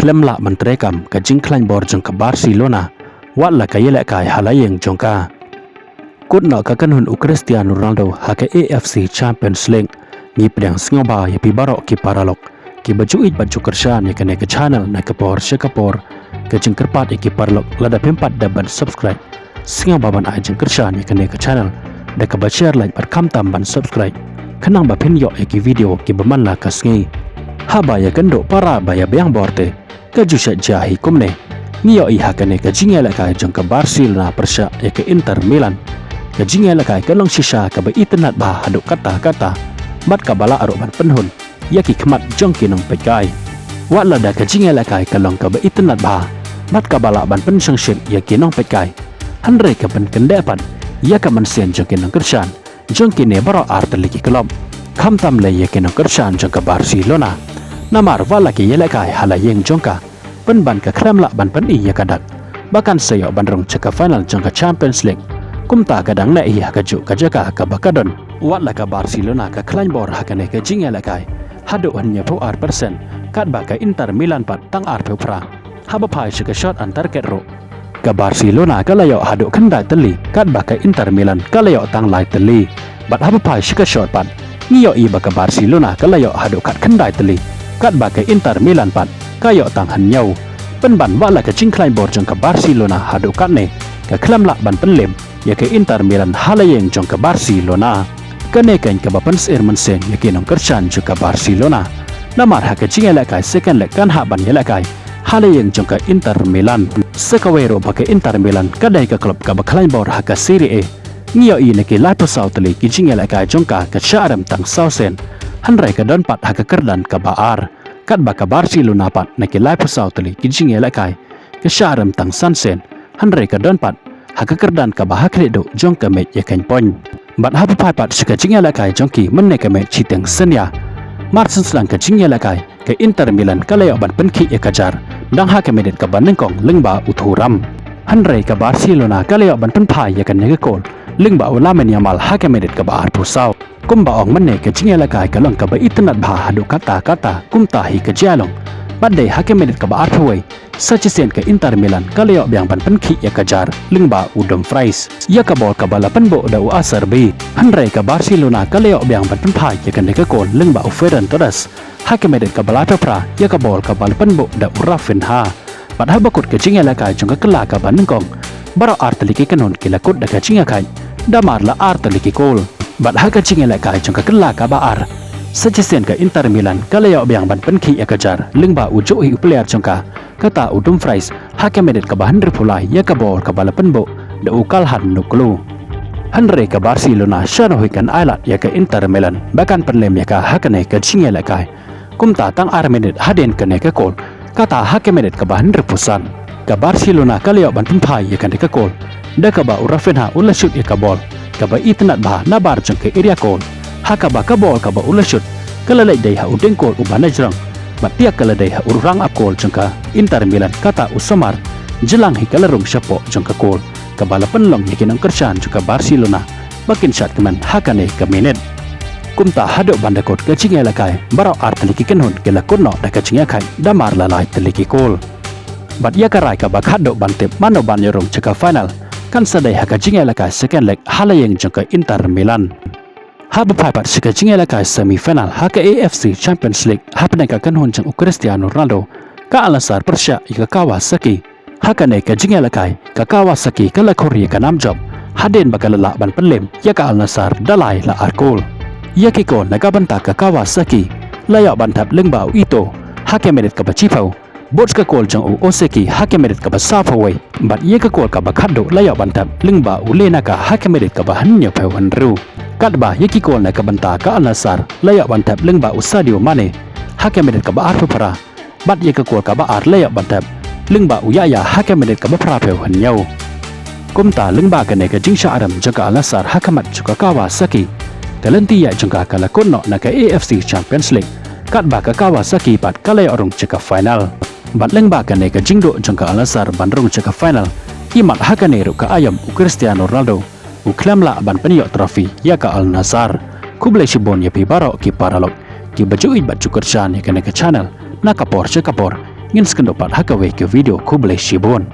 klem la mentrekam ka jingklan bor jong ka Barcelona wat la ka yele kai halayeng jongka kut na ka kanhun Cristiano Ronaldo ha ka AFC Champions League ni pedang singoba ya pi barok ki paralok ki baju it baju kershan ya ka ne ka channel na ka por sekapor ka jingkerpat ki parlok lada pempat daban subscribe singoba ban a jingkershan ya ka ne ka channel da ka ba share like par kam tam ban subscribe kanang ba pin yo ki video ki baman la ka sngi haba ya kendo para ba ya beang borte ka jusha jahi kumne niyo i hakane ka jingela ka jong ka Barcelona persya ya ka Inter Milan ka jingela ka long shisha ka ba itnat ba haduk kata mat ka bala aro ban penhun ya ki khmat jong ki nong pekai wa la da ka jingela ka long ka ba itnat ba mat ka bala ban pen sang shit ya ki nong pekai hanre ka ban kende pan ya ka man sen jong ki nong kershan jong ki ne baro artli ki klom kham tam le ya ki nong kershan jong ka Barcelona namar wala ki yele kai halayeng jongka penban ka kremla ban pen iya kadak bahkan sayo bandrong ceka final jongka Champions League kumta kadang na iya kaju kajaka ka bakadon wala ka Barcelona ka klain bor hakane ka jingele kai hadu hanya po persen kat ba ka Inter Milan pat tang ar pra haba pai ceka shot antar ketro ka Barcelona ka layo hadu kanda teli kat ba ka Inter Milan ka layo tang lai teli bat haba pai ceka shot pat niyo i ba ka Barcelona ka layo hadu kat kanda teli kat bagai Inter Milan pan kayo tang hanyau penban wala ka jingklai bor jong ka Barcelona hadu kat ne ka klam la ban penlem ya ka Inter Milan halayeng jong ka Barcelona kane kan ka bapan ser mensen ya ke nong kershan jong ka Barcelona namar ha ka jingela kai second leg kan ha ban yela kai halayeng jong ka Inter Milan sekawero bagai Inter Milan kadai ka klub ka baklain bor ha ka Serie A ngiyo i ne ke lato sautli ki jingela kai jong ka syaram tang sausen hanrai ka don pat haka kerdan ka baar kat ba ka Barcelona pat na ki lai pusau tali ki jingela kai ka syaram tang sansen hanrai ka don pat haka kerdan ka ba hakredo jong ka met ya kan pon bat ha pa pat ka jingela kai jong ki menne ka met chiteng senya marsen slang ka jingela kai ka Inter Milan ka layo ban penki ya kajar dang ha ka medet ka banengkong lengba uthuram hanrai ka Barcelona ka layo ban penpai ya kan ne kol lengba ulamen yamal ha ka medet ka ba ar pusau kumba ong mane ka jingela kai ka long ka ba itnat bha hadu kata kumta hi ka jalong badai hake menit ka ba arthway sachisen ka Inter Milan ka leo biang ban penki ya kajar lingba udom fries ya ka bol ka bala penbo da u asarbi hanre ka Barcelona ka leo biang ban penpai ya kan ka kon lingba u Ferran Torres hake menit ka bala pra ya ka bol ka bala penbo da u Rafinha bad ha bakut ka jingela kai jong ka kala ka banengkong baro artliki kanon kilakut da ka jinga kai damar la artliki kol bat haka jingela kai jong ka kala ka baar sachisen ka Inter Milan kalayo biang ban penki ya kajar lingba ujo hi player jong ka kata udum fries haka medet ka bahan repulai ya ka bol ka bala penbo da ukal han nuklu hanre ka Barcelona shano hikan ailat ya ka Inter Milan bahkan penlem ya ka haka ne ka jingela kai kumta tang ar medet haden ka ne ka kol kata haka medet ka bahan repusan ka Barcelona kalayo ban penpai ya ka ne ka kol da ka ba Rafinha ulah shoot ya ka bol kaba itnat bah nabar jong ke area kol hakaba ka bol kaba ulashut kala lai dai ha udeng kol ubana jrang batia kala dai ha urang ap kol jong ka Inter Milan kata usamar jelang hi kala rung syapo jong ka kol kabala penlong yakin ang kershan jong ka Barcelona bakin syat keman hakane ka minute kumta hado bandakot ka jingela kai baro artliki kenhun kala kunno da ka jinga kai damar lalai teliki kol bat ya karai ka bakhado bantep mano ban yorong jaka final kan sadai haka jingela ka second leg halayeng jong ka Inter Milan haba papat sika jingela ka semi final haka AFC Champions League hapne ka kanhon jong Cristiano Ronaldo ka alasar persya ika Kawasaki haka ne ka jingela kai ka Kawasaki kala Korea ka namjob haden bakalala ban penlem ya ka alasar dalai la arkol ya ki ko nagabanta ka Kawasaki layo bantap lengba ito haka medet ka bachipau bots ka kol jong u Oseki hake medet ka ba safaway bat ye ka kol ka ba khaddo layo bantap lingba u lena ka hake medet ka ba hanyo phewan ru kat ba ye ki kol na ka banta ka alasar layo bantap lingba u Sadio Mane hake medet ka ba arfu para bat ye ka kol ka ba ar layo bantap lingba u Yaya hake medet ka ba pra phewan nyaw kumta lingba ka ne ka jingsha aram jaga alasar hakamat juga Kawasaki talenti ya jengka kala konno na ka AFC Champions League kat ba ka Kawasaki pat kala orong ceka final bat lengba ka ne ka jingdo jengka alasar bandrong ceka final imat hakane ru ka ayam u Cristiano Ronaldo u klamla ban penyo trofi ya ka Al Nassr kuble shibon ya pi baro ki paralok ki baju bat cukurshan ya ka ne ka channel na kapor cekapor ngin skendopat hakawe ke video ku boleh shibon